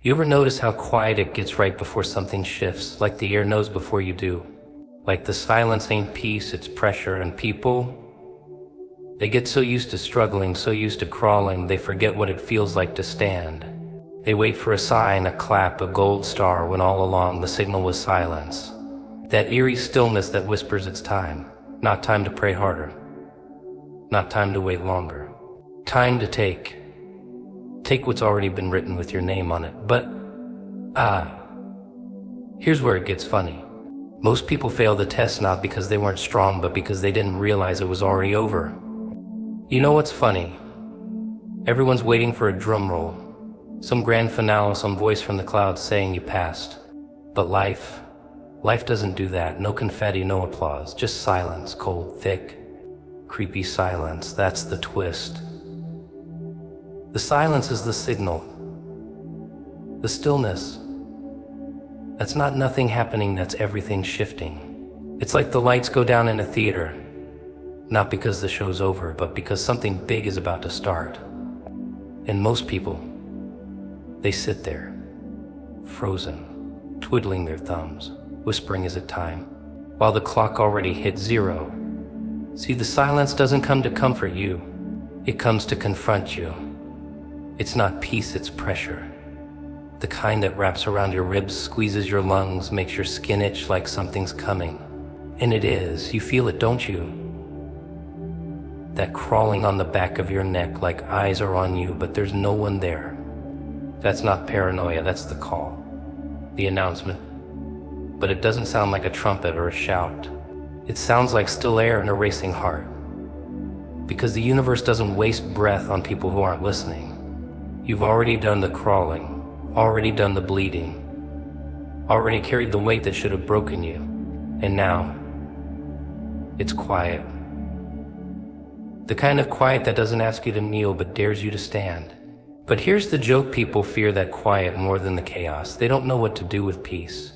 You ever notice how quiet it gets right before something shifts, like the air knows before you do? Like the silence ain't peace, it's pressure, and people, they get so used to struggling, so used to crawling, they forget what it feels like to stand. They wait for a sign, a clap, a gold star, when all along the signal was silence. That eerie stillness that whispers it's time. Not time to pray harder. Not time to wait longer. Time to take what's already been written with your name on it. But, here's where it gets funny. Most people fail the test not because they weren't strong, but because they didn't realize it was already over. You know what's funny? Everyone's waiting for a drum roll, some grand finale, some voice from the clouds saying you passed. But life doesn't do that. No confetti, no applause, just silence, cold, thick, creepy silence. That's the twist. The silence is the signal. The stillness, that's not nothing happening, that's everything shifting. It's like the lights go down in a theater, not because the show's over, but because something big is about to start. And most people, they sit there, frozen, twiddling their thumbs, whispering, is it time? While the clock already hit 0. See, the silence doesn't come to comfort you. It comes to confront you. It's not peace, it's pressure. The kind that wraps around your ribs, squeezes your lungs, makes your skin itch like something's coming. And it is. You feel it, don't you? That crawling on the back of your neck, like eyes are on you, but there's no one there. That's not paranoia, that's the call. The announcement. But it doesn't sound like a trumpet or a shout. It sounds like still air and a racing heart. Because the universe doesn't waste breath on people who aren't listening. You've already done the crawling, already done the bleeding, already carried the weight that should have broken you. And now, it's quiet. The kind of quiet that doesn't ask you to kneel but dares you to stand. But here's the joke: people fear that quiet more than the chaos. They don't know what to do with peace.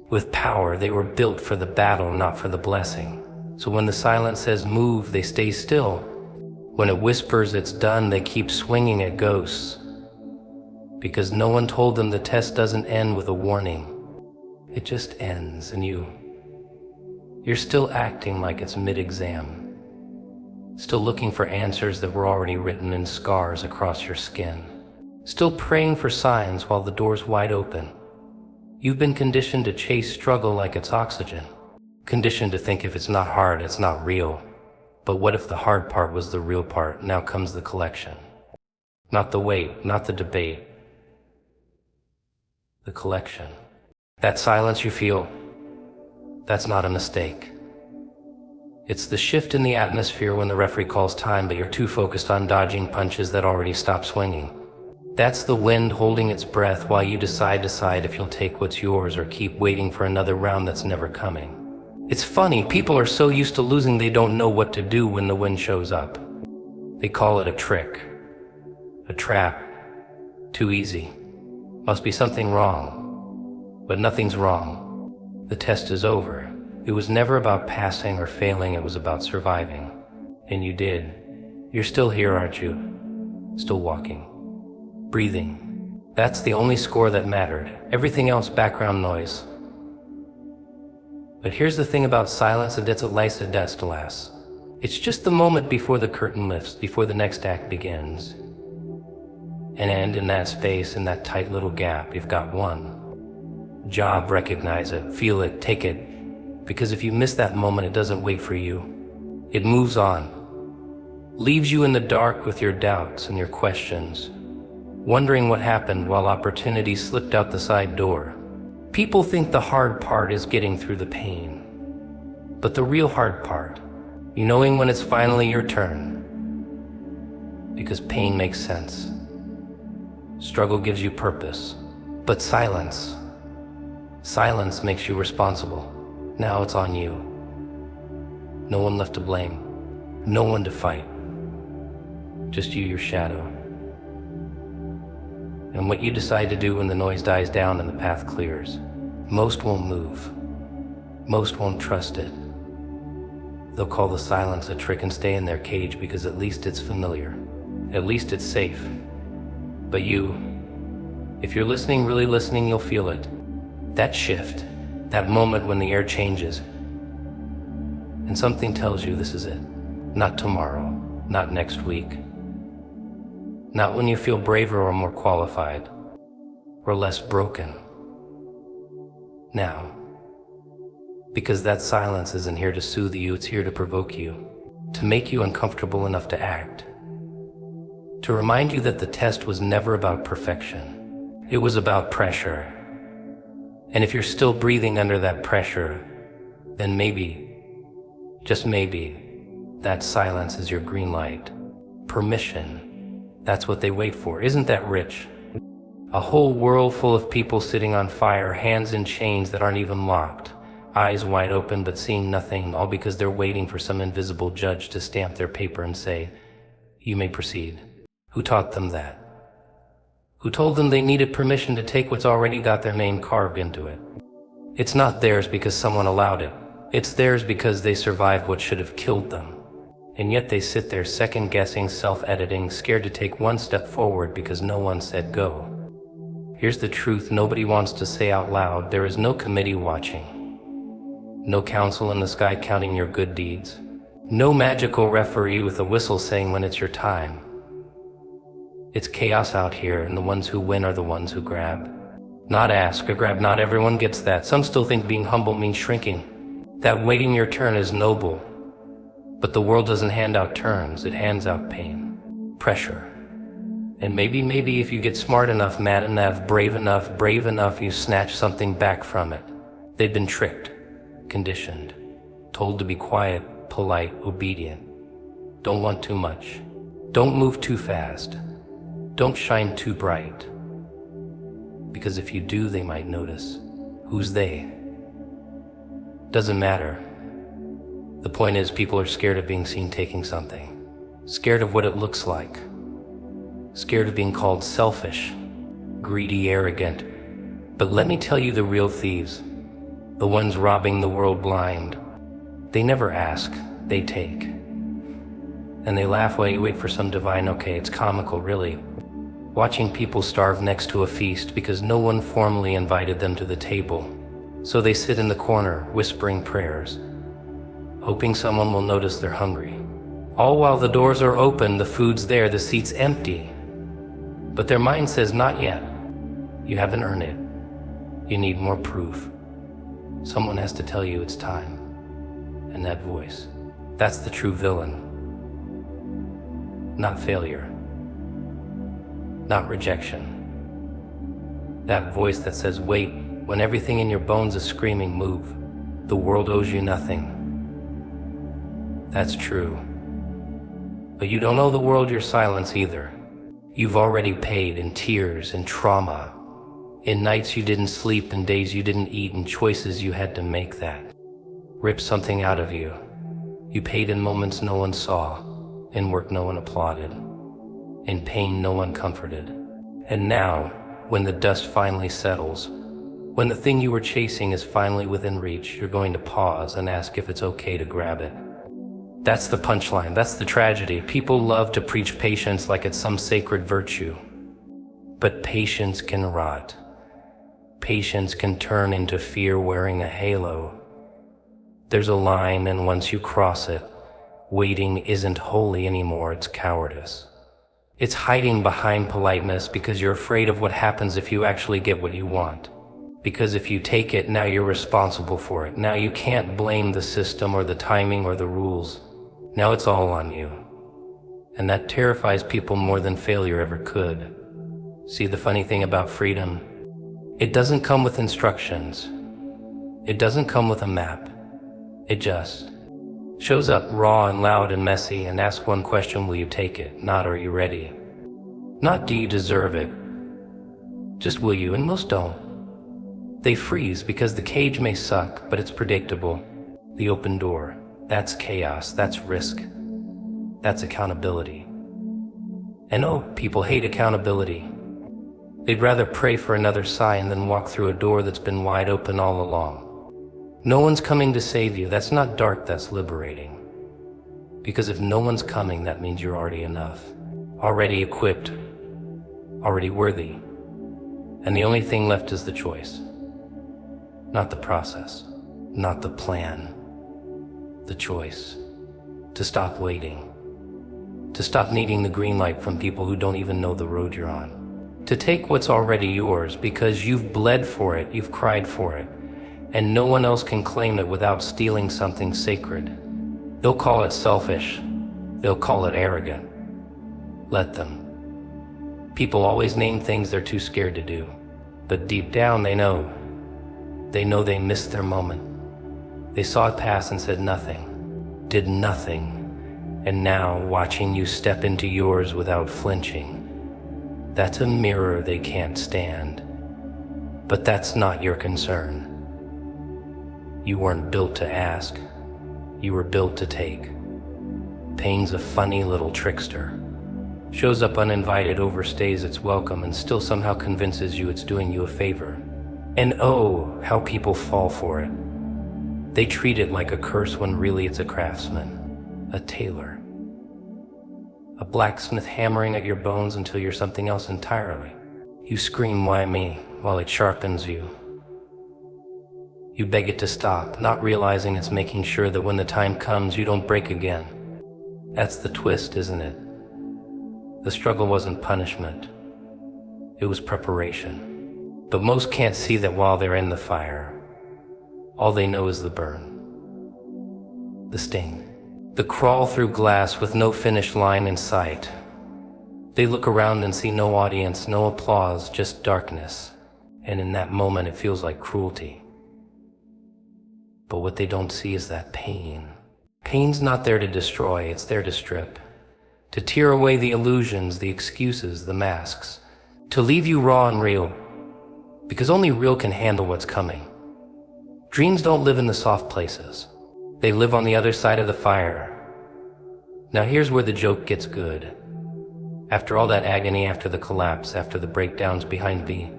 With power, they were built for the battle, not for the blessing. So when the silence says move, they stay still. When it whispers it's done, they keep swinging at ghosts. Because no one told them the test doesn't end with a warning. It just ends, and you're still acting like it's mid-exam. Still looking for answers that were already written in scars across your skin. Still praying for signs while the door's wide open. You've been conditioned to chase struggle like it's oxygen. Conditioned to think if it's not hard, it's not real. But what if the hard part was the real part? Now comes the collection. Not the wait, not the debate. The collection. That silence you feel, that's not a mistake. It's the shift in the atmosphere when the referee calls time, but you're too focused on dodging punches that already stopped swinging. That's the wind holding its breath while you decide if you'll take what's yours or keep waiting for another round that's never coming. It's funny, people are so used to losing they don't know what to do when the wind shows up. They call it a trick, a trap, too easy. Must be something wrong. But nothing's wrong. The test is over. It was never about passing or failing, it was about surviving. And you did. You're still here, aren't you? Still walking. Breathing. That's the only score that mattered. Everything else background noise. But here's the thing about silence, and it's a lice a destilas. It's just the moment before the curtain lifts, before the next act begins. And in that space, in that tight little gap, you've got one job: recognize it, feel it, take it. Because if you miss that moment, it doesn't wait for you. It moves on. Leaves you in the dark with your doubts and your questions, wondering what happened while opportunity slipped out the side door. People think the hard part is getting through the pain. But the real hard part, knowing when it's finally your turn. Because pain makes sense. Struggle gives you purpose. But silence makes you responsible. Now it's on you. No one left to blame. No one to fight. Just you, your shadow. And what you decide to do when the noise dies down and the path clears. Most won't move. Most won't trust it. They'll call the silence a trick and stay in their cage because at least it's familiar. At least it's safe. But you If you're listening, really listening, you'll feel it. That shift, that moment when the air changes, and something tells you this is it. Not tomorrow, not next week, not when you feel braver or more qualified, or less broken. Now. Because that silence isn't here to soothe you, it's here to provoke you, to make you uncomfortable enough to act, to remind you that the test was never about perfection. It was about pressure. And if you're still breathing under that pressure, then maybe, just maybe, that silence is your green light. Permission. That's what they wait for. Isn't that rich? A whole world full of people sitting on fire, hands in chains that aren't even locked, eyes wide open but seeing nothing, all because they're waiting for some invisible judge to stamp their paper and say, "You may proceed." Who taught them that? Who told them they needed permission to take what's already got their name carved into it? It's not theirs because someone allowed it. It's theirs because they survived what should have killed them. And yet they sit there second-guessing, self-editing, scared to take one step forward because no one said go. Here's the truth nobody wants to say out loud. There is no committee watching. No council in the sky counting your good deeds. No magical referee with a whistle saying when it's your time. It's chaos out here, and the ones who win are the ones who grab. Not ask or grab, not everyone gets that. Some still think being humble means shrinking. That waiting your turn is noble. But the world doesn't hand out turns, it hands out pain. Pressure. And maybe if you get smart enough, mad enough, brave enough, you snatch something back from it. They've been tricked. Conditioned, told to be quiet, polite, obedient. Don't want too much. Don't move too fast. Don't shine too bright. Because if you do, they might notice. Who's they? Doesn't matter. The point is, people are scared of being seen taking something. Scared of what it looks like. Scared of being called selfish, greedy, arrogant. But let me tell you the real thieves. The ones robbing the world blind. They never ask, they take. And they laugh while you wait for some divine okay. It's comical, really. Watching people starve next to a feast because no one formally invited them to the table. So they sit in the corner, whispering prayers, hoping someone will notice they're hungry. All while the doors are open, the food's there, the seat's empty. But their mind says, not yet. You haven't earned it. You need more proof. Someone has to tell you it's time. And that voice, that's the true villain. Not failure. Not rejection. That voice that says, wait, when everything in your bones is screaming, move. The world owes you nothing. That's true. But you don't owe the world your silence either. You've already paid in tears and trauma, in nights you didn't sleep, in days you didn't eat, and choices you had to make that ripped something out of you. You paid in moments no one saw, in work no one applauded, in pain no one comforted. And now, when the dust finally settles, when the thing you were chasing is finally within reach, you're going to pause and ask if it's okay to grab it. That's the punchline, that's the tragedy. People love to preach patience like it's some sacred virtue. But patience can rot. Patience can turn into fear wearing a halo. There's a line, and once you cross it, waiting isn't holy anymore, it's cowardice. It's hiding behind politeness because you're afraid of what happens if you actually get what you want. Because if you take it, now you're responsible for it. Now you can't blame the system or the timing or the rules. Now it's all on you. And that terrifies people more than failure ever could. See, the funny thing about freedom, it doesn't come with instructions. It doesn't come with a map. It just shows up raw and loud and messy and asks one question, will you take it? Not are you ready? Not do you deserve it? Just will you? And most don't. They freeze because the cage may suck, but it's predictable. The open door, that's chaos, that's risk. That's accountability. And oh, people hate accountability. They'd rather pray for another sign than walk through a door that's been wide open all along. No one's coming to save you. That's not dark, that's liberating. Because if no one's coming, that means you're already enough. Already equipped. Already worthy. And the only thing left is the choice. Not the process, not the plan. The choice to stop waiting, to stop needing the green light from people who don't even know the road you're on, to take what's already yours because you've bled for it, you've cried for it, and no one else can claim it without stealing something sacred. They'll call it selfish, they'll call it arrogant. Let them. People always name things they're too scared to do, but deep down they know they missed their moment. They saw it pass and said nothing, did nothing. And now, watching you step into yours without flinching, that's a mirror they can't stand. But that's not your concern. You weren't built to ask, you were built to take. Pain's a funny little trickster. Shows up uninvited, overstays its welcome, and still somehow convinces you it's doing you a favor. And oh, how people fall for it. They treat it like a curse when really it's a craftsman, a tailor, a blacksmith hammering at your bones until you're something else entirely. You scream, "Why me?" while it sharpens you. You beg it to stop, not realizing it's making sure that when the time comes, you don't break again. That's the twist, isn't it? The struggle wasn't punishment. It was preparation. But most can't see that while they're in the fire, all they know is the burn, the sting, the crawl through glass with no finish line in sight. They look around and see no audience, no applause, just darkness. And in that moment, it feels like cruelty. But what they don't see is that pain. Pain's not there to destroy, it's there to strip. To tear away the illusions, the excuses, the masks. To leave you raw and real. Because only real can handle what's coming. Dreams don't live in the soft places. They live on the other side of the fire. Now here's where the joke gets good. After all that agony, after the collapse, after the breakdowns behind me,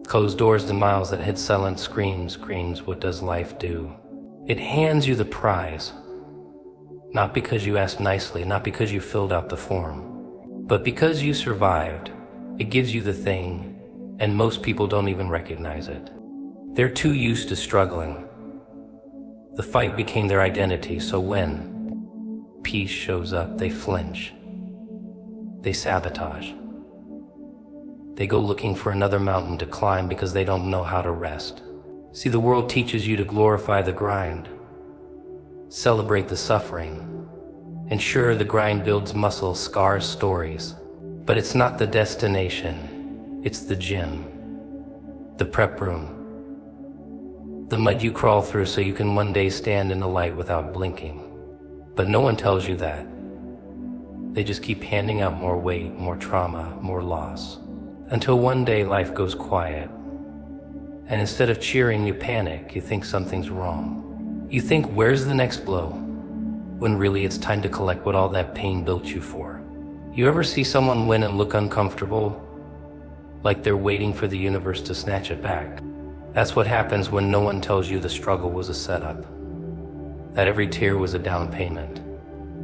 closed doors, the miles that hit silent screams, what does life do? It hands you the prize. Not because you asked nicely, not because you filled out the form, but because you survived. It gives you the thing, and most people don't even recognize it. They're too used to struggling. The fight became their identity, so when peace shows up, they flinch. They sabotage. They go looking for another mountain to climb because they don't know how to rest. See, the world teaches you to glorify the grind, celebrate the suffering, and sure, the grind builds muscle, scars, stories. But it's not the destination, it's the gym, the prep room, the mud you crawl through so you can one day stand in the light without blinking. But no one tells you that. They just keep handing out more weight, more trauma, more loss. Until one day life goes quiet. And instead of cheering, you panic, you think something's wrong. You think, where's the next blow? When really it's time to collect what all that pain built you for. You ever see someone win and look uncomfortable? Like they're waiting for the universe to snatch it back. That's what happens when no one tells you the struggle was a setup. That every tear was a down payment.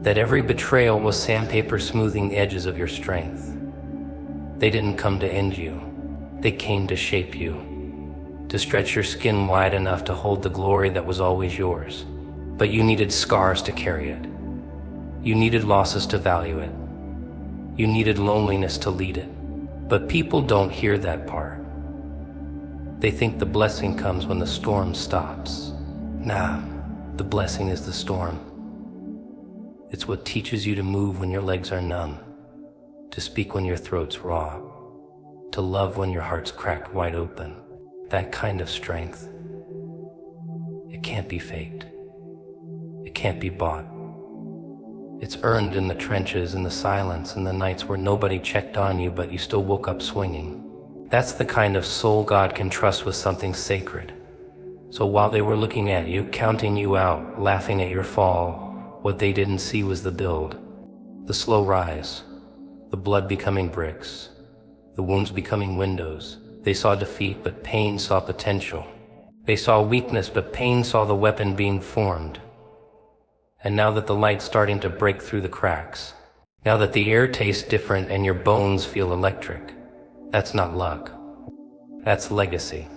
That every betrayal was sandpaper smoothing the edges of your strength. They didn't come to end you. They came to shape you. To stretch your skin wide enough to hold the glory that was always yours. But you needed scars to carry it. You needed losses to value it. You needed loneliness to lead it. But people don't hear that part. They think the blessing comes when the storm stops. Nah, the blessing is the storm. It's what teaches you to move when your legs are numb, to speak when your throat's raw, to love when your heart's cracked wide open. That kind of strength, it can't be faked. It can't be bought. It's earned in the trenches, in the silence, in the nights where nobody checked on you but you still woke up swinging. That's the kind of soul God can trust with something sacred. So while they were looking at you, counting you out, laughing at your fall, what they didn't see was the build, the slow rise, the blood becoming bricks, the wounds becoming windows. They saw defeat, but pain saw potential. They saw weakness, but pain saw the weapon being formed. And now that the light's starting to break through the cracks, now that the air tastes different and your bones feel electric, that's not luck. That's legacy.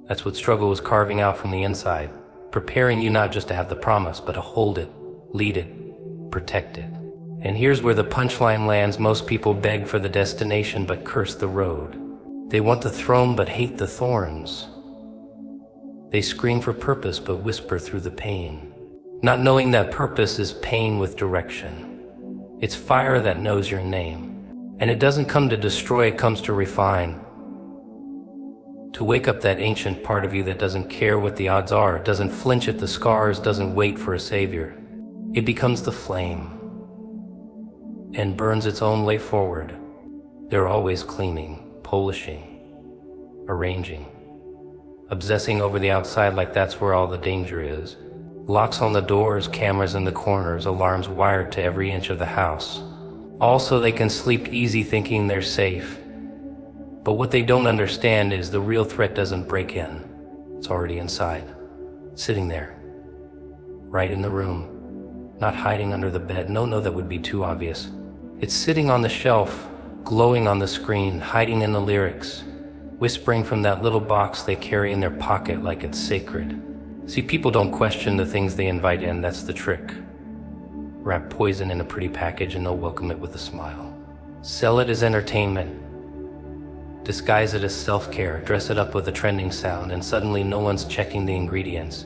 That's what struggle was carving out from the inside, preparing you not just to have the promise, but to hold it, lead it, protect it. And here's where the punchline lands. Most people beg for the destination but curse the road. They want the throne but hate the thorns. They scream for purpose but whisper through the pain, not knowing that purpose is pain with direction. It's fire that knows your name. And it doesn't come to destroy, it comes to refine. To wake up that ancient part of you that doesn't care what the odds are, doesn't flinch at the scars, doesn't wait for a savior. It becomes the flame and burns its own way forward. They're always cleaning, polishing, arranging, obsessing over the outside like that's where all the danger is. Locks on the doors, cameras in the corners, alarms wired to every inch of the house. All so they can sleep easy thinking they're safe. But what they don't understand is the real threat doesn't break in. It's already inside, sitting there, right in the room, not hiding under the bed. No, that would be too obvious. It's sitting on the shelf, glowing on the screen, hiding in the lyrics, whispering from that little box they carry in their pocket like it's sacred. See, people don't question the things they invite in, that's the trick. Wrap poison in a pretty package and they'll welcome it with a smile. Sell it as entertainment. Disguise it as self-care, dress it up with a trending sound, and suddenly no one's checking the ingredients.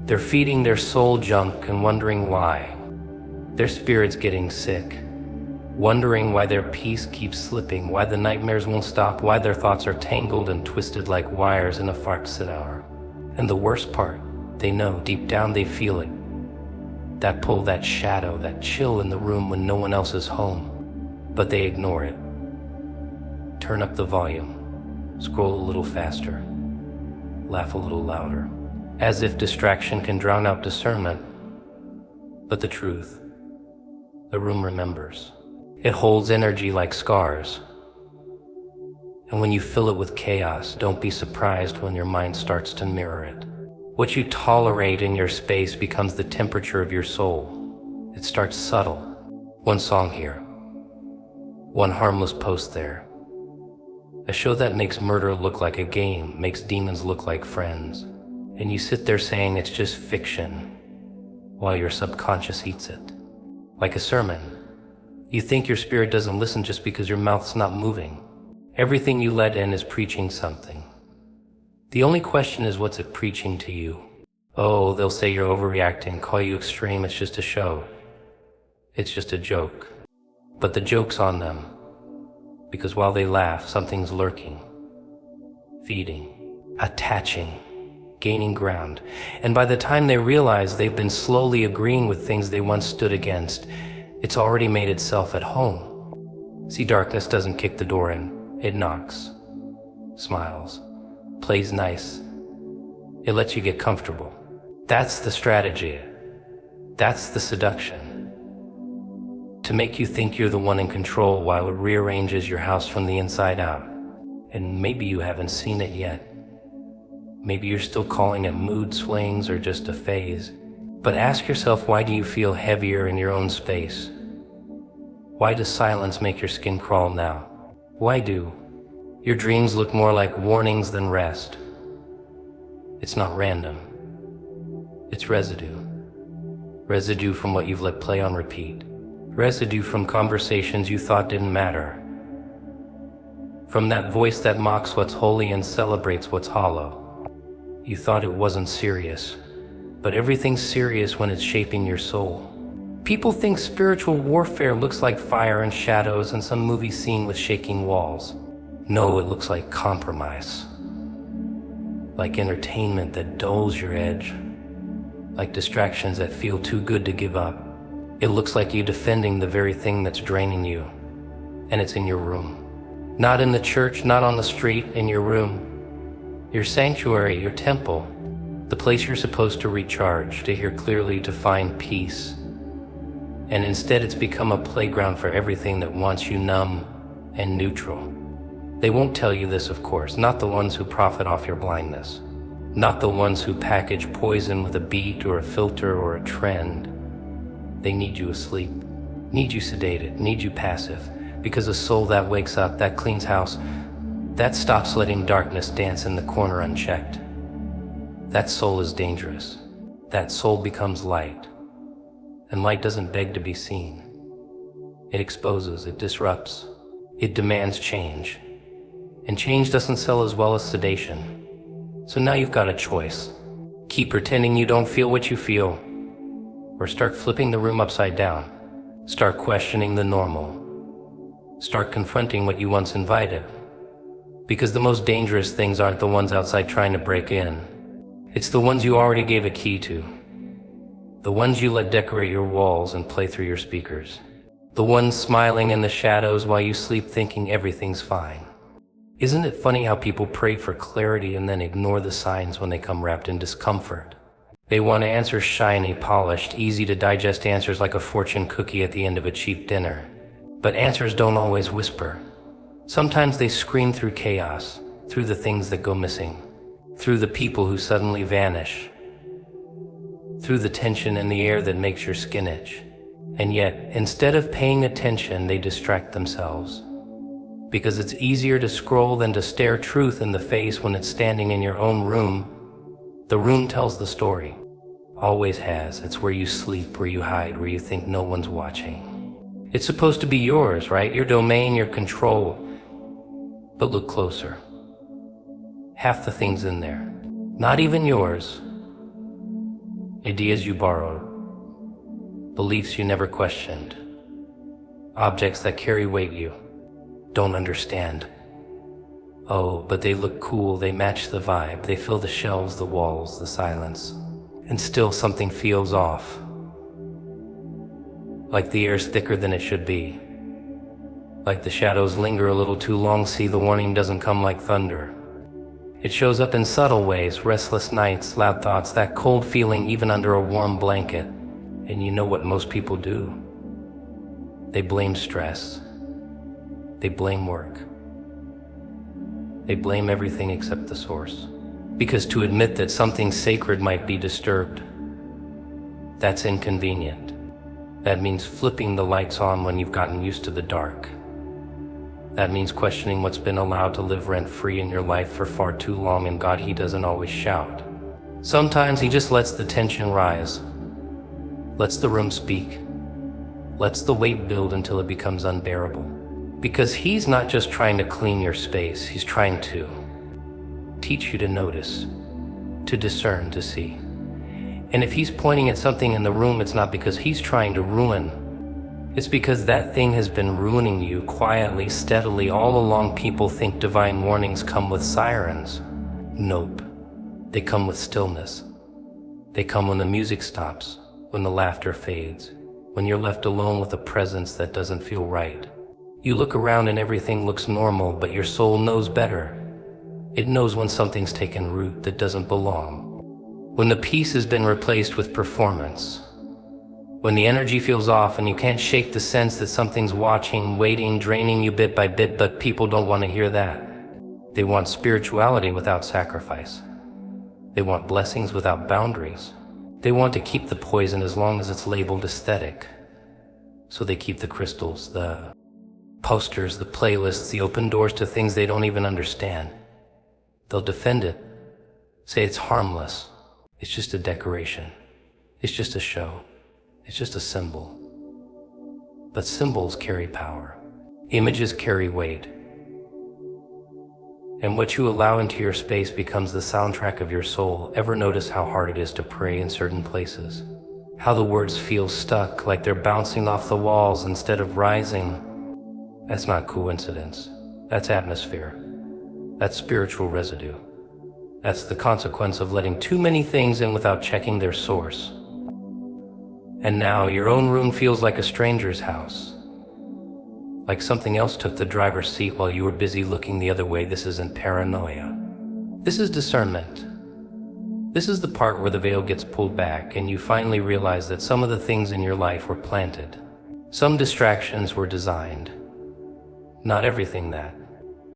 They're feeding their soul junk and wondering why. Their spirit's getting sick, wondering why their peace keeps slipping, why the nightmares won't stop, why their thoughts are tangled and twisted like wires in a Farksit. And the worst part, they know, deep down they feel it. That pull, that shadow, that chill in the room when no one else is home. But they ignore it. Turn up the volume, scroll a little faster, laugh a little louder, as if distraction can drown out discernment. But the truth, the room remembers. It holds energy like scars. And when you fill it with chaos, don't be surprised when your mind starts to mirror it. What you tolerate in your space becomes the temperature of your soul. It starts subtle. One song here, one harmless post there. A show that makes murder look like a game, makes demons look like friends. And you sit there saying it's just fiction, while your subconscious eats it. Like a sermon. You think your spirit doesn't listen just because your mouth's not moving. Everything you let in is preaching something. The only question is, what's it preaching to you? Oh, they'll say you're overreacting, call you extreme, it's just a show. It's just a joke. But the joke's on them. Because while they laugh, something's lurking, feeding, attaching, gaining ground. And by the time they realize they've been slowly agreeing with things they once stood against, it's already made itself at home. See, darkness doesn't kick the door in. It knocks, smiles, plays nice. It lets you get comfortable. That's the strategy. That's the seduction. To make you think you're the one in control while it rearranges your house from the inside out. And maybe you haven't seen it yet. Maybe you're still calling it mood swings or just a phase. But ask yourself, why do you feel heavier in your own space? Why does silence make your skin crawl now? Why do your dreams look more like warnings than rest? It's not random. It's residue. Residue from what you've let play on repeat. Residue from conversations you thought didn't matter. From that voice that mocks what's holy and celebrates what's hollow. You thought it wasn't serious, but everything's serious when it's shaping your soul. People think spiritual warfare looks like fire and shadows and some movie scene with shaking walls. No, it looks like compromise. Like entertainment that dulls your edge. Like distractions that feel too good to give up. It looks like you defending the very thing that's draining you. And it's in your room. Not in the church, not on the street, in your room. Your sanctuary, your temple. The place you're supposed to recharge, to hear clearly, to find peace. And instead it's become a playground for everything that wants you numb and neutral. They won't tell you this, of course, not the ones who profit off your blindness. Not the ones who package poison with a beat or a filter or a trend. They need you asleep, need you sedated, need you passive, because a soul that wakes up, that cleans house, That stops letting darkness dance in the corner unchecked. That soul is dangerous. That soul becomes light. And light doesn't beg to be seen. It exposes, it disrupts, it demands change. And change doesn't sell as well as sedation. So now you've got a choice. Keep pretending you don't feel what you feel, or start flipping the room upside down. Start questioning the normal. Start confronting what you once invited. Because the most dangerous things aren't the ones outside trying to break in. It's the ones you already gave a key to. The ones you let decorate your walls and play through your speakers. The ones smiling in the shadows while you sleep thinking everything's fine. Isn't it funny how people pray for clarity and then ignore the signs when they come wrapped in discomfort? They want to answer shiny, polished, easy to digest answers like a fortune cookie at the end of a cheap dinner. But answers don't always whisper. Sometimes they scream through chaos, through the things that go missing, through the people who suddenly vanish, through the tension in the air that makes your skin itch. And yet, instead of paying attention, they distract themselves. Because it's easier to scroll than to stare truth in the face when it's standing in your own room. The room tells the story. Always has. It's where you sleep, where you hide, where you think no one's watching. It's supposed to be yours, right? Your domain, your control. But look closer. Half the things in there, not even yours. Ideas you borrowed. Beliefs you never questioned. Objects that carry weight you don't understand. Oh, but they look cool, they match the vibe, they fill the shelves, the walls, the silence. And still something feels off. Like the air's thicker than it should be. Like the shadows linger a little too long, see the warning doesn't come like thunder. It shows up in subtle ways, restless nights, loud thoughts, that cold feeling even under a warm blanket. And you know what most people do? They blame stress. They blame work. They blame everything except the source. Because to admit that something sacred might be disturbed, that's inconvenient. That means flipping the lights on when you've gotten used to the dark. That means questioning what's been allowed to live rent-free in your life for far too long, and God, He doesn't always shout. Sometimes He just lets the tension rise, lets the room speak, lets the weight build until it becomes unbearable. Because He's not just trying to clean your space, He's trying to teach you to notice, to discern, to see. And if He's pointing at something in the room, it's not because He's trying to ruin. It's because that thing has been ruining you quietly, steadily. All along, people think divine warnings come with sirens. Nope. They come with stillness. They come when the music stops, when the laughter fades, when you're left alone with a presence that doesn't feel right. You look around and everything looks normal, but your soul knows better. It knows when something's taken root that doesn't belong. When the peace has been replaced with performance. When the energy feels off and you can't shake the sense that something's watching, waiting, draining you bit by bit, but people don't want to hear that. They want spirituality without sacrifice. They want blessings without boundaries. They want to keep the poison as long as it's labeled aesthetic. So they keep the crystals, the posters, the playlists, the open doors to things they don't even understand. They'll defend it, say it's harmless. It's just a decoration. It's just a show. It's just a symbol. But symbols carry power. Images carry weight. And what you allow into your space becomes the soundtrack of your soul. Ever notice how hard it is to pray in certain places? How the words feel stuck, like they're bouncing off the walls instead of rising? That's not coincidence. That's atmosphere. That's spiritual residue. That's the consequence of letting too many things in without checking their source. And now your own room feels like a stranger's house. Like something else took the driver's seat while you were busy looking the other way. This isn't paranoia. This is discernment. This is the part where the veil gets pulled back and you finally realize that some of the things in your life were planted. Some distractions were designed. Not everything that.